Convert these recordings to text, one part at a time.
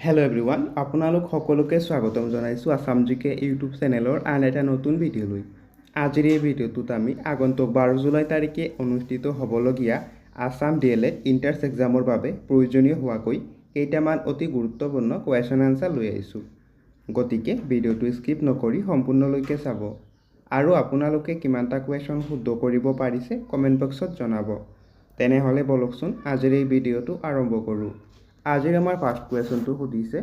Hello' everyone, আপোনালোক সকলোকে স্বাগতম জনাইছোঁ আছাম জিকে ইউটিউব চেনেলৰ আন এটা নতুন ভিডিঅ'লৈ। আজিৰ এই ভিডিঅ'টোত আমি আগন্তুক 12 জুলাই তাৰিখে অনুষ্ঠিত হ'বলগীয়া আছাম DLED ইণ্টাৰ্ছ এক্সামৰ বাবে প্ৰয়োজনীয় হোৱাকৈ কেইটামান অতি গুৰুত্বপূৰ্ণ কুৱেশ্যন আনচাৰ লৈ আহিছোঁ। গতিকে ভিডিঅ'টো স্কিপ নকৰি সম্পূৰ্ণলৈকে চাব আৰু আপোনালোকে কিমানটা কুৱেশ্যন শুদ্ধ কৰিব পাৰিছে কমেণ্ট বক্সত জনাব। তেনেহ'লে বলকচোন আজিৰ এই ভিডিঅ'টো আৰম্ভ কৰোঁ। আজিৰ আমাৰ ফাৰ্ষ্ট কুৱেশ্যনটো সুধিছে,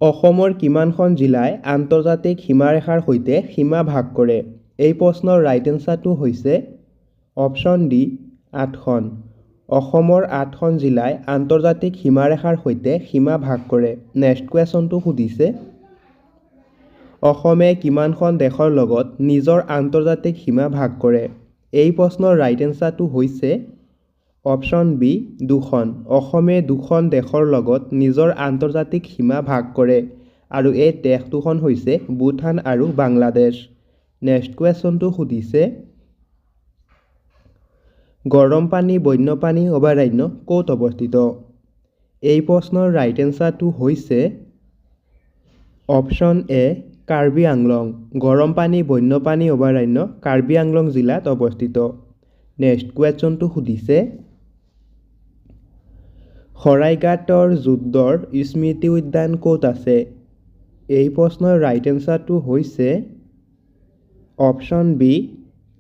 অসমৰ কিমানখন জিলাই আন্তৰ্জাতিক সীমাৰেখাৰ সৈতে সীমা ভাগ কৰে? এই প্ৰশ্নৰ ৰাইট এনচাৰটো হৈছে অপশ্যন ডি 8খন। অসমৰ 8খন জিলাই আন্তৰ্জাতিক সীমাৰেখাৰ সৈতে সীমা ভাগ কৰে। নেক্সট কুৱেশ্যনটো সুধিছে, অসমে কিমানখন দেশৰ লগত নিজৰ আন্তৰ্জাতিক সীমা ভাগ কৰে? এই প্ৰশ্নৰ ৰাইট এনচাৰটো হৈছে অপশ্যন বি 2খন। অসমে 2খন দেশৰ লগত নিজৰ আন্তৰ্জাতিক সীমা ভাগ কৰে আৰু এই দেশ দুখন হৈছে ভূটান আৰু বাংলাদেশ। নেক্সট কুৱেশ্যনটো সুধিছে, গৰমপানী বন্যপ্ৰাণী অভয়াৰণ্য ক'ত অৱস্থিত? এই প্ৰশ্নৰ ৰাইট এনচাৰটো হৈছে অপশ্যন এ কাৰ্বি আংলং। গৰমপানী বন্যপ্ৰাণী অভয়াৰণ্য কাৰ্বি আংলং জিলাত অৱস্থিত। নেক্সট কুৱেশ্যনটো সুধিছে, শৰাইঘাটৰ যুদ্ধৰ স্মৃতি উদ্যান ক'ত আছে? এই প্ৰশ্নৰ ৰাইট এনচাৰটো হৈছে অপশ্যন বি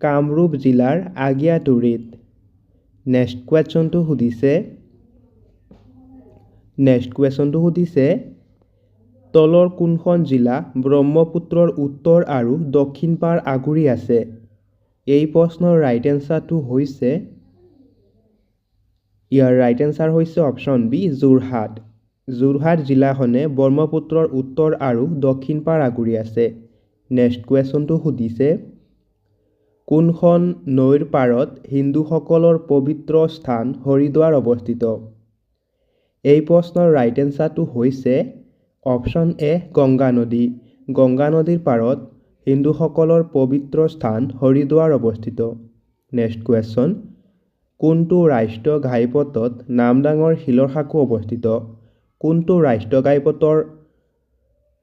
কামৰূপ জিলাৰ আগিয়াতুৰিত। নেক্সট কুৱেশ্যনটো সুধিছে, তলৰ কোনখন জিলা ব্ৰহ্মপুত্ৰৰ উত্তৰ আৰু দক্ষিণ পাৰ আগুৰি আছে? এই প্ৰশ্নৰ ৰাইট এনচাৰটো হৈছে ৰাইট এনচাৰ হৈছে অপশ্যন বি যোৰহাট। যোৰহাট জিলাখনে ব্ৰহ্মপুত্ৰৰ উত্তৰ আৰু দক্ষিণ পাৰ আগুৰি আছে। নেক্সট কুৱেশ্যনটো সুধিছে, কোনখন নৈৰ পাৰত হিন্দুসকলৰ পবিত্ৰ স্থান হৰিদ্বাৰ অৱস্থিত? এই প্ৰশ্নৰ ৰাইট এনচাৰটো হৈছে অপশ্যন এ গংগা নদী। গংগা নদীৰ পাৰত হিন্দুসকলৰ পবিত্ৰ স্থান হৰিদ্বাৰ অৱস্থিত। নেক্সট কুৱেশ্যন, কোনটো ৰাষ্ট্ৰীয় ঘাইপথত নামদাঙৰ শিলৰ সাঁকো অৱস্থিত? কোনটো ৰাষ্ট্ৰীয় ঘাইপথৰ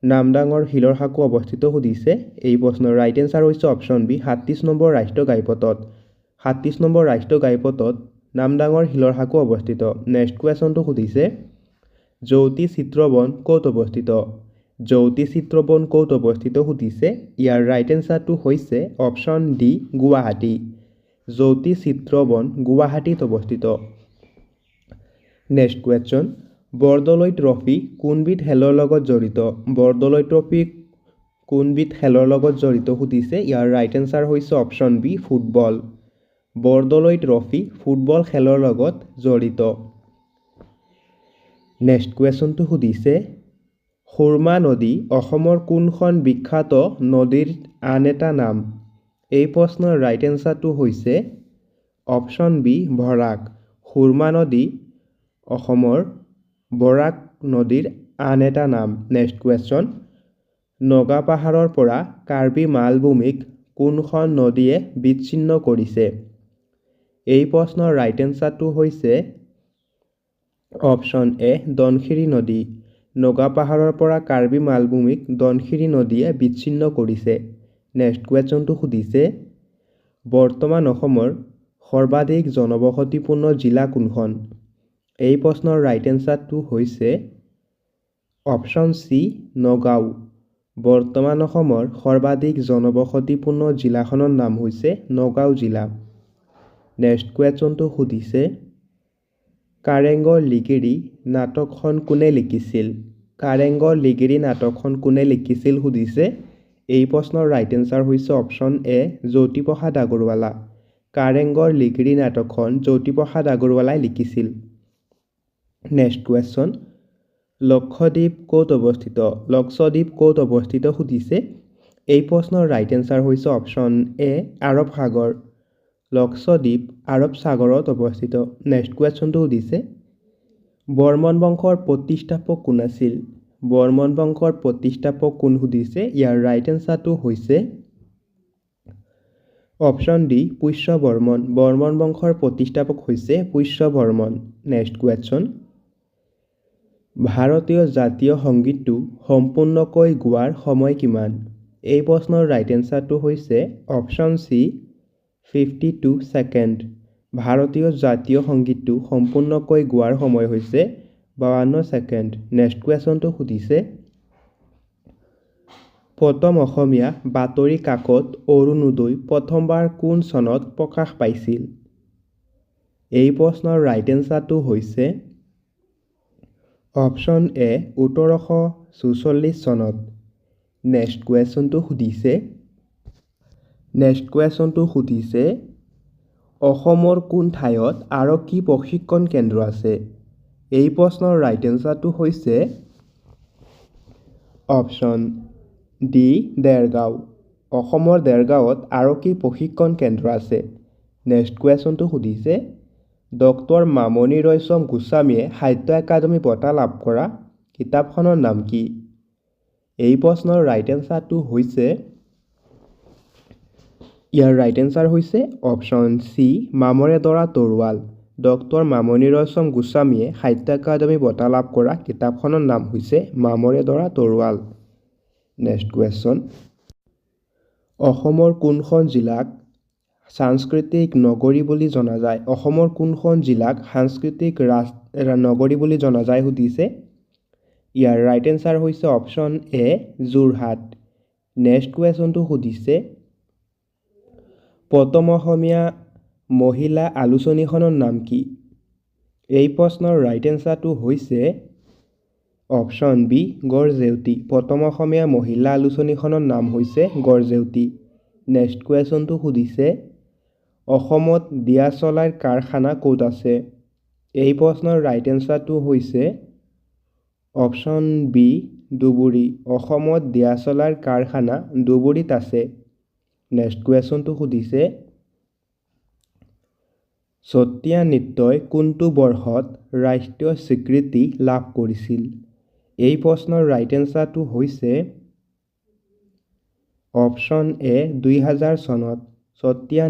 নামদাঙৰ শিলৰ সাঁকো অৱস্থিত সুধিছে। এই প্ৰশ্নৰ ৰাইট এনচাৰ হৈছে অপশ্যন বি 37 নম্বৰ ৰাষ্ট্ৰীয় ঘাইপথত। 37 নম্বৰ ৰাষ্ট্ৰীয় ঘাইপথত নামদাঙৰ শিলৰ সাঁকো অৱস্থিত। নেক্সট কুৱেশ্যনটো সুধিছে, জ্যোতি চিত্ৰবন ক'ত অৱস্থিত? জ্যোতি চিত্ৰবন ক'ত অৱস্থিত সুধিছে। ইয়াৰ ৰাইট এনচাৰটো হৈছে অপশ্যন ডি গুৱাহাটী। জ্যোতি চিত্ৰবন গুৱাহাটীত অৱস্থিত। নেক্সট কুৱেশ্যন, বৰদলৈ ট্ৰফী কোনবিধ খেলৰ লগত জড়িত? বৰদলৈ ট্ৰফী কোনবিধ খেলৰ লগত জড়িত সুধিছে। ইয়াৰ ৰাইট এনচাৰ হৈছে option B football. Bordoloi trophy football খেলৰ লগত জড়িত। নেক্সট কুৱেশ্যনটো সুধিছে, সুৰমা নদী অসমৰ কোনখন বিখ্যাত নদীৰ আন এটা নাম? এই প্ৰশ্নৰ ৰাইট এনচাৰটো হৈছে অপশ্যন বি বৰাক। সুৰমা নদী অসমৰ বৰাক নদীৰ আন এটা নাম। নেক্সট কুৱেশ্যন, নগা পাহাৰৰ পৰা কাৰ্বি মালভূমিক কোনখন নদীয়ে বিচ্ছিন্ন কৰিছে? এই প্ৰশ্নৰ ৰাইট এনচাৰটো হৈছে অপশ্যন এ ধনশিৰি নদী। নগা পাহাৰৰ পৰা কাৰ্বি মালভূমিক ধনশিৰি নদীয়ে বিচ্ছিন্ন কৰিছে। নেক্সট কুৱেশ্যনটো সুধিছে, বৰ্তমান অসমৰ সৰ্বাধিক জনবসতিপূৰ্ণ জিলা কোনখন? এই প্ৰশ্নৰ ৰাইট এনচাৰটো হৈছে অপশ্যন চি নগাঁও। বৰ্তমান অসমৰ সৰ্বাধিক জনবসতিপূৰ্ণ জিলাখনৰ নাম হৈছে নগাঁও জিলা। নেক্সট কুৱেশ্যনটো সুধিছে, কাৰেংঘৰ লিগিৰী নাটকখন কোনে লিখিছিল? কাৰেংঘৰ লিগিৰী নাটকখন কোনে লিখিছিল সুধিছে। এই প্ৰশ্নৰ ৰাইট এনচাৰ হৈছে অপশ্যন এ জ্যোতিপ্ৰসাদ আগৰৱালা। কাৰেংঘৰ লিগিৰী নাটকখন জ্যোতিপ্ৰসাদ আগৰৱালাই লিখিছিল। নেক্সট কুৱেশ্যন, লক্ষদ্বীপ ক'ত অৱস্থিত? লক্ষদ্বীপ ক'ত অৱস্থিত সুধিছে। এই প্ৰশ্নৰ ৰাইট এনচাৰ হৈছে অপশ্যন এ আৰৱ সাগৰ। লক্ষদ্বীপ আৰৱ সাগৰত অৱস্থিত। নেক্সট কুৱেশ্যনটো সুধিছে, বৰ্মন বংশৰ প্ৰতিষ্ঠাপক কোন আছিল? বৰ্মন বংশৰ প্ৰতিষ্ঠাপক কোন সুধিছে। ইয়াৰ ৰাইট এনচাৰটো হৈছে অপশ্যন ডি পুষ্য বৰ্মন। বৰ্মন বংশৰ প্ৰতিষ্ঠাপক হৈছে পুষ্য বৰ্মন। নেক্সট কুৱেশ্যন, ভাৰতীয় জাতীয় সংগীতটো সম্পূৰ্ণকৈ গোৱাৰ সময় কিমান? এই প্ৰশ্নৰ ৰাইট এনচাৰটো হৈছে অপশ্যন চি 52 ছেকেণ্ড। ভাৰতীয় জাতীয় সংগীতটো সম্পূৰ্ণকৈ গোৱাৰ সময় হৈছে 52 ছেকেণ্ড। নেক্সট কুৱেশ্যনটো সুধিছে প্ৰথম অসমীয়া বাতৰি কাকত অৰুণোদয় প্ৰথমবাৰ কোন চনত প্ৰকাশ পাইছিল? এই প্ৰশ্নৰ ৰাইট এনচাৰটো হৈছে অপশ্যন এ 1844 চনত। নেক্সট কুৱেশ্যনটো সুধিছে অসমৰ কোন ঠাইত আৰক্ষী প্ৰশিক্ষণ কেন্দ্ৰ আছে? এই প্ৰশ্নৰ ৰাইট এনচাৰটো হৈছে অপশ্যন ডি দেৰগাঁও। অসমৰ দেৰগাঁৱত আৰক্ষী প্ৰশিক্ষণ কেন্দ্ৰ আছে। নেক্সট কুৱেশ্যনটো সুধিছে ডক্টৰ মামণি ৰয়ছম গোস্বামীয়ে সাহিত্য একাডেমী বঁটা লাভ কৰা কিতাপখনৰ নাম কি? এই প্ৰশ্নৰ ৰাইট এনচাৰটো হৈছে অপশ্যন চি মামৰে ধৰা তৰোৱাল। ডক্টৰ মামণি ৰয়ছম গোস্বামীয়ে সাহিত্য একাডেমী বঁটা লাভ কৰা কিতাপখনৰ নাম হৈছে মামৰে ধৰা তৰোৱাল। নেক্সট কুৱেশ্যন অসমৰ কোনখন জিলাক সাংস্কৃতিক নগৰী বুলি জনা যায়? অসমৰ কোনখন জিলাক সাংস্কৃতিক নগৰী বুলি জনা যায় সুধিছে। ইয়াৰ ৰাইট এনচাৰ হৈছে অপশ্যন এ যোৰহাট। নেক্সট কুৱেশ্যনটো সুধিছে প্ৰথম অসমীয়া মহিলা আলোচনীখনৰ নাম কি? এই প্ৰশ্নৰ ৰাইট এনচাৰটো হৈছে অপশ্যন বি গড়জেউতী। প্ৰথম অসমীয়া মহিলা আলোচনীখনৰ নাম হৈছে গড়জেউতী। নেক্সট কুৱেশ্যনটো সুধিছে অসমত দিয়াচলাইৰ কাৰখানা ক'ত আছে? এই প্ৰশ্নৰ ৰাইট এনচাৰটো হৈছে অপশ্যন বি ধুবুৰী। অসমত দিয়াচলাইৰ কাৰখানা ধুবুৰীত আছে। নেক্সট কুৱেশ্যনটো সুধিছে সত্ৰীয়া নৃত্যই কোনটো বৰ্ষত ৰাষ্ট্ৰীয় স্বীকৃতি লাভ কৰিছিল? এই প্ৰশ্নৰ ৰাইট এনচাৰটো হৈছে অপশ্যন এ 2000 চনত। সত্ৰীয়া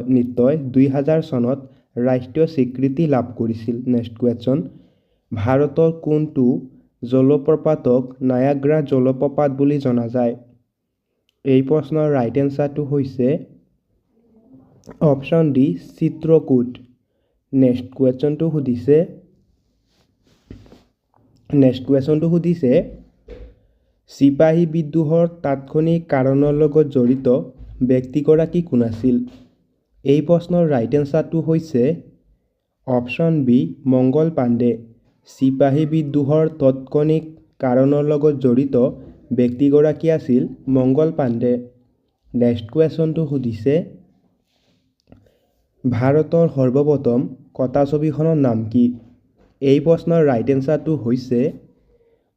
নৃত্যই 2000 চনত ৰাষ্ট্ৰীয় স্বীকৃতি লাভ কৰিছিল। নেক্সট কুৱেশ্যন ভাৰতৰ কোনটো জলপ্ৰপাতক নায়াগ্ৰা জলপ্ৰপাত বুলি জনা যায়? এই প্ৰশ্নৰ ৰাইট এনচাৰটো হৈছে অপশ্যন ডি চিত্ৰকূট। নেক্সট কুৱেশ্যনটো সুধিছে চিপাহী বিদ্ৰোহৰ তাৎক্ষণিক কাৰণৰ লগত জড়িত ব্যক্তিগৰাকী কোন আছিল? এই প্ৰশ্নৰ ৰাইট এনচাৰটো হৈছে অপশ্যন বি মংগল পাণ্ডে। চিপাহী বিদ্ৰোহৰ তাৎক্ষণিক কাৰণৰ লগত জড়িত ব্যক্তিগৰাকী আছিল মংগল পাণ্ডে। নেক্সট কুৱেশ্যনটো সুধিছে ভাৰতৰ সৰ্বপ্ৰথম কথাছবিখনৰ নাম কি? এই প্ৰশ্নৰ ৰাইট এনচাৰটো হৈছে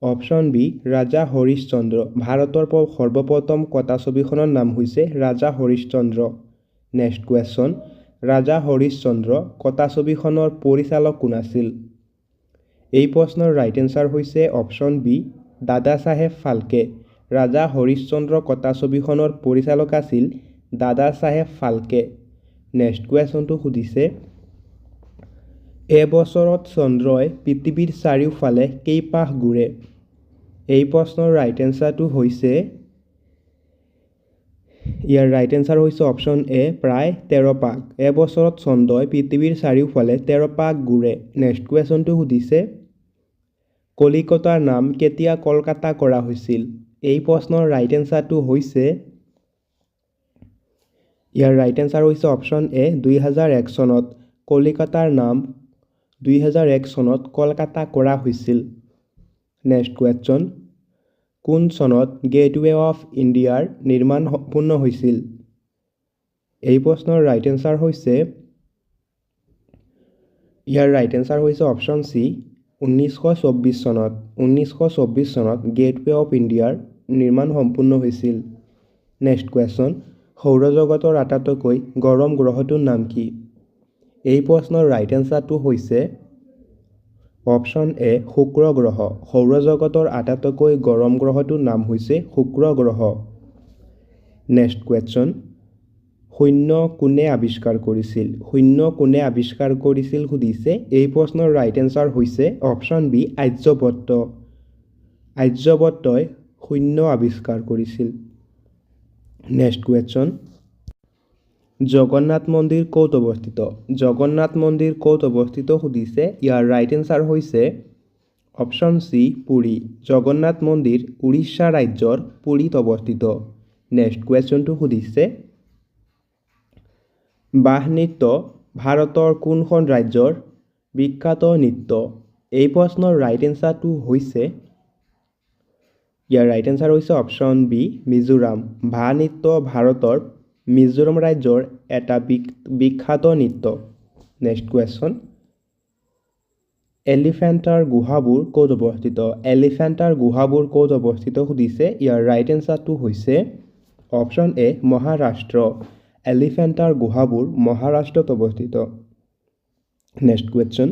অপশ্যন বি ৰাজা হৰিশ্চন্দ্ৰ। ভাৰতৰ সৰ্বপ্ৰথম কথাছবিখনৰ নাম হৈছে ৰাজা হৰিশ্চন্দ্ৰ। নেক্সট কুৱেশ্যন ৰাজা হৰিশ্চন্দ্ৰ কথাছবিখনৰ পৰিচালক কোন আছিল? এই প্ৰশ্নৰ ৰাইট এনচাৰ হৈছে অপশ্যন বি দাদা চাহেব ফাল্কে। ৰাজা হৰিশ্চন্দ্ৰ কথাছবিখনৰ পৰিচালক আছিল দাদা চাহেব ফাল্কে। নেক্সট কুৱেশ্যনটো সুধিছে এবছৰত চন্দ্ৰই পৃথিৱীৰ চাৰিওফালে কেইপাক ঘূৰে? এই প্ৰশ্নৰ ৰাইট এনচাৰটো হৈছে অপশ্যন এ প্ৰায় 13 পাক। এবছৰত চন্দ্ৰই পৃথিৱীৰ চাৰিওফালে 13 পাক ঘূৰে। নেক্সট কুৱেশ্যনটো সুধিছে কলিকতাৰ নাম কেতিয়া কলকাতা কৰা হৈছিল? এই প্ৰশ্নৰ ৰাইট এনচাৰটো হৈছে অপশ্যন এ 2001 চনত। কলিকতাৰ নাম 2001 চনত কলকাতা কৰা হৈছিল। নেক্সট কুৱেশ্যন কোন চনত গেটৱে অফ ইণ্ডিয়াৰ নিৰ্মাণ সম্পূৰ্ণ হৈছিল? এই প্ৰশ্নৰ ৰাইট এনচাৰ হৈছে অপশ্যন চি 1924 চনত। 1924 চনত গেটৱে অফ ইণ্ডিয়াৰ নিৰ্মাণ সম্পূৰ্ণ হৈছিল। নেক্সট কুৱেশ্যন সৌৰজগতৰ আটাইতকৈ গৰম গ্ৰহটোৰ নাম কি? এই প্ৰশ্নৰ ৰাইট এনচাৰটো হৈছে অপশ্যন এ শুক্ৰ গ্ৰহ। সৌৰজগতৰ আটাইতকৈ গৰম গ্ৰহটোৰ নাম হৈছে শুক্ৰ গ্ৰহ। নেক্সট কুৱেশ্যন শূন্য কোনে আৱিষ্কাৰ কৰিছিল? শূন্য কোনে আৱিষ্কাৰ কৰিছিল সুধিছে। এই প্ৰশ্নৰ ৰাইট এনচাৰ হৈছে অপশ্যন বি আৰ্যভট্ট। আৰ্যভট্টই শূন্য আৱিষ্কাৰ কৰিছিল। Next question. জগন্নাথ মন্দিৰ ক'ত অৱস্থিত? জগন্নাথ মন্দিৰ ক'ত অৱস্থিত সুধিছে। ইয়াৰ ৰাইট এনচাৰ হৈছে অপশ্যন চি পুৰী। জগন্নাথ মন্দিৰ উৰিষ্যা ৰাজ্যৰ পুৰীত অৱস্থিত। নেক্সট কুৱেশ্যনটো সুধিছে বাহ নৃত্য ভাৰতৰ কোনখন ৰাজ্যৰ বিখ্যাত নৃত্য? এই প্ৰশ্নৰ ৰাইট এনচাৰটো হৈছে ইয়াৰ ৰাইট এনচাৰ হৈছে অপশ্যন বি মিজোৰাম। বাহ নৃত্য ভাৰতৰ মিজোৰাম ৰাজ্যৰ এটা বিখ্যাত নৃত্য। Next question. এলিফেণ্টাৰ গুহাবোৰ ক'ত অৱস্থিত? এলিফেণ্টাৰ গুহাবোৰ ক'ত অৱস্থিত সুধিছে। ইয়াৰ ৰাইট এনচাৰটো হৈছে অপশ্যন এ মহাৰাষ্ট্ৰ। এলিফেণ্টাৰ গুহাবোৰ মহাৰাষ্ট্ৰত অৱস্থিত। Next question.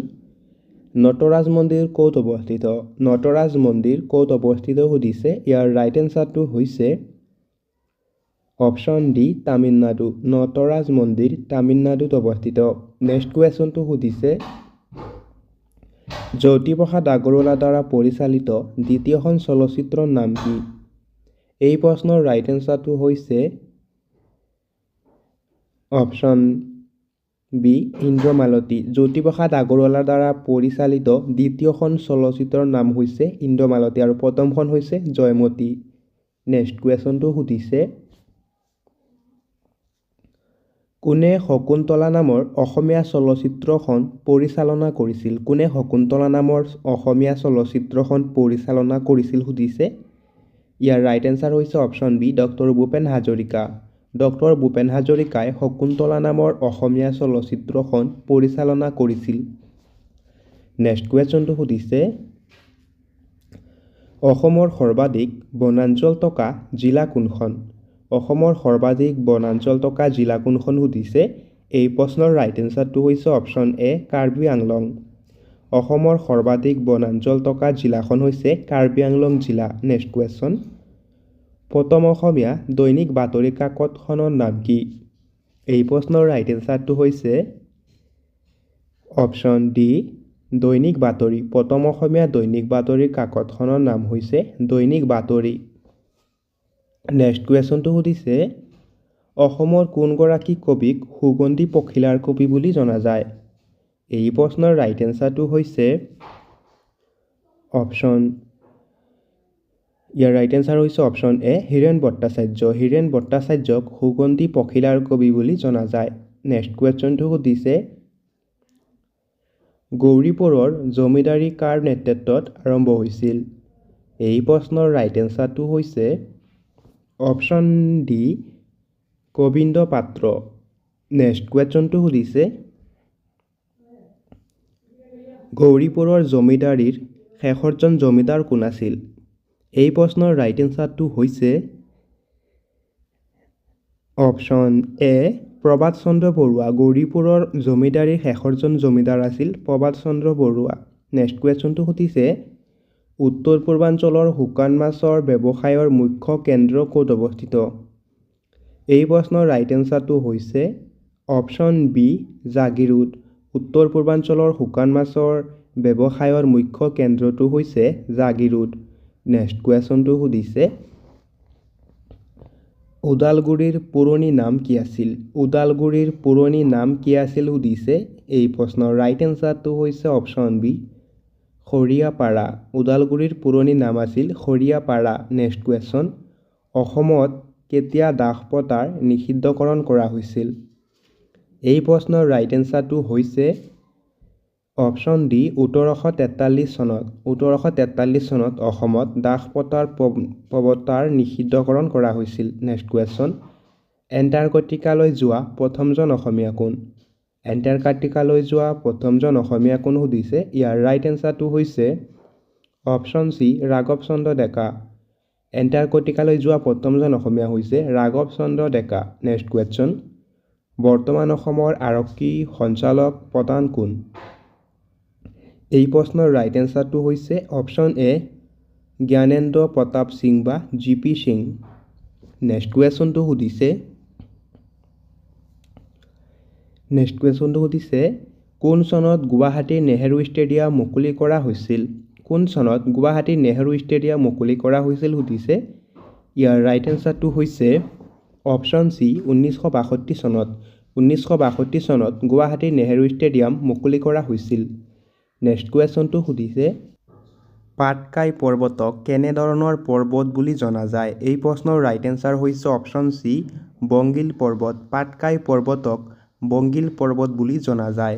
নটৰাজ মন্দিৰ ক'ত অৱস্থিত? নটৰাজ মন্দিৰ ক'ত অৱস্থিত সুধিছে। ইয়াৰ ৰাইট এনচাৰটো হৈছে অপশ্যন ডি তামিলনাডু। নটৰাজ মন্দিৰ তামিলনাডুত অৱস্থিত। নেক্সট কুৱেশ্যনটো সুধিছে জ্যোতিপ্ৰসাদ আগৰৱালাৰ দ্বাৰা পৰিচালিত দ্বিতীয়খন চলচ্চিত্ৰৰ নাম কি? এই প্ৰশ্নৰ ৰাইট এনচাৰটো হৈছে অপশ্যন বি ইন্দ্ৰমালতী। জ্যোতিপ্ৰসাদ আগৰৱালাৰ দ্বাৰা পৰিচালিত দ্বিতীয়খন চলচ্চিত্ৰৰ নাম হৈছে ইন্দ্ৰমালতী আৰু প্ৰথমখন হৈছে জয়মতী। নেক্সট কুৱেশ্যনটো সুধিছে কোনে শকুন্তলা নামৰ অসমীয়া চলচ্চিত্ৰখন পৰিচালনা কৰিছিল? কোনে শকুন্তলা নামৰ অসমীয়া চলচ্চিত্ৰখন পৰিচালনা কৰিছিল সুধিছে। ইয়াৰ ৰাইট এনচাৰ হৈছে option B doctor Bhupen Hazarika. Doctor Bhupen হাজৰিকাই শকুন্তলা নামৰ অসমীয়া চলচ্চিত্ৰখন পৰিচালনা কৰিছিল। নেক্সট কুৱেশ্যনটো সুধিছে অসমৰ সৰ্বাধিক বনাঞ্চল থকা জিলা কোনখন? অসমৰ সৰ্বাধিক বনাঞ্চল থকা জিলা কোনখন সুধিছে। এই প্ৰশ্নৰ ৰাইট এনচাৰটো হৈছে অপশ্যন এ কাৰ্বি আংলং। অসমৰ সৰ্বাধিক বনাঞ্চল থকা জিলাখন হৈছে কাৰ্বি আংলং জিলা। Next question. প্ৰথম অসমীয়া দৈনিক বাতৰি কাকতখনৰ নাম কি? এই প্ৰশ্নৰ ৰাইট এনচাৰটো হৈছে অপশ্যন ডি দৈনিক বাতৰি। প্ৰথম অসমীয়া দৈনিক বাতৰি কাকতখনৰ নাম হৈছে দৈনিক বাতৰি। নেক্সট কুৱেশ্যনটো সুধিছে অসমৰ কোনগৰাকী কবিক সুগন্ধি পখিলাৰ কবি বুলি জনা যায়? এই প্ৰশ্নৰ ৰাইট এনচাৰটো হৈছে ইয়াৰ ৰাইট এনচাৰ হৈছে অপশ্যন এ হীৰেণ ভট্টাচাৰ্য। হীৰেণ ভট্টাচাৰ্যক সুগন্ধি পখিলাৰ কবি বুলি জনা যায়। নেক্সট কুৱেশ্যনটো সুধিছে গৌৰীপুৰৰ জমিদাৰী কাৰ নেতৃত্বত আৰম্ভ হৈছিল? এই প্ৰশ্নৰ ৰাইট এনচাৰটো হৈছে অপশ্যন ডি গোবিন্দ পাত্ৰ। নেক্সট কুৱেশ্যনটো সুধিছে গৌৰীপুৰৰ জমিদাৰীৰ শেষৰজন জমিদাৰ কোন আছিল? এই প্ৰশ্নৰ ৰাইট এনচাৰটো হৈছে অপশ্যন এ প্ৰভাত চন্দ্ৰ বৰুৱা। গৌৰীপুৰৰ জমিদাৰীৰ শেষৰজন জমিদাৰ আছিল প্ৰভাত চন্দ্ৰ বৰুৱা। নেক্সট কুৱেশ্যনটো সুধিছে উত্তৰ পূৰ্বাঞ্চলৰ শুকান মাছৰ ব্যৱসায়ৰ মুখ্য কেন্দ্ৰ ক'ত অৱস্থিত? এই প্ৰশ্নৰ ৰাইট এনচাৰটো হৈছে অপশ্যন বি জাগিৰোড। উত্তৰ পূৰ্বাঞ্চলৰ শুকান মাছৰ ব্যৱসায়ৰ মুখ্য কেন্দ্ৰটো হৈছে জাগিৰোড। নেক্সট কুৱেশ্যনটো সুধিছে ওদালগুৰিৰ পুৰণি নাম কি আছিল? ওদালগুৰিৰ পুৰণি নাম কি আছিল সুধিছে। এই প্ৰশ্নৰ ৰাইট এনচাৰটো হৈছে অপশ্যন বি খৰিয়াপাৰা। ওদালগুৰিৰ পুৰণি নাম আছিল খৰিয়াপাৰা। নেক্সট কুৱেশ্যন অসমত কেতিয়া দাস প্ৰথাৰ নিষিদ্ধকৰণ কৰা হৈছিল? এই প্ৰশ্নৰ ৰাইট এনচাৰটো হৈছে অপশ্যন ডি ১৮৪৩ চনত। ১৮৪৩ চনত অসমত দাস প্ৰথাৰ প্ৰৱৰ্তাৰ নিষিদ্ধকৰণ কৰা হৈছিল। নেক্সট কুৱেশ্যন এণ্টাৰ্কটিকালৈ যোৱা প্ৰথমজন অসমীয়া কোন? এণ্টাৰ্কটিকালৈ যোৱা প্ৰথমজন অসমীয়া কোন সুধিছে। ইয়াৰ ৰাইট এনচাৰটো হৈছে অপশ্যন চি ৰাঘৱ চন্দ্ৰ ডেকা। এণ্টাৰ্কটিকালৈ যোৱা প্ৰথমজন অসমীয়া হৈছে ৰাঘৱ চন্দ্ৰ ডেকা। নেক্সট কুৱেশ্যন বৰ্তমান অসমৰ আৰক্ষী সঞ্চালক প্ৰধান কোন? এই প্ৰশ্নৰ ৰাইট এনচাৰটো হৈছে অপশ্যন এ জ্ঞানেন্দ্ৰ প্ৰতাপ সিং বা জি পি সিং। নেক্সট কুৱেশ্যনটো সুধিছে নেক্সট কুৱেশ্যনটো সুধিছে কোন চনত গুৱাহাটীৰ নেহেৰু ষ্টেডিয়াম মুকলি কৰা হৈছিল? কোন চনত গুৱাহাটীৰ নেহেৰু ষ্টেডিয়াম মুকলি কৰা হৈছিল সুধিছে। ইয়াৰ ৰাইট এনচাৰটো হৈছে অপশ্যন চি 1962 চনত। 1962 চনত গুৱাহাটীৰ নেহেৰু ষ্টেডিয়াম মুকলি কৰা হৈছিল। নেক্সট কুৱেশ্যনটো সুধিছে পাটকাই পৰ্বতক কেনেধৰণৰ পৰ্বত বুলি জনা যায়? এই প্ৰশ্নৰ ৰাইট এনচাৰ হৈছে অপশ্যন চি বংগীল পৰ্বত। পাটকাই পৰ্বতক বংগীল পৰ্বত বুলি জনা যায়।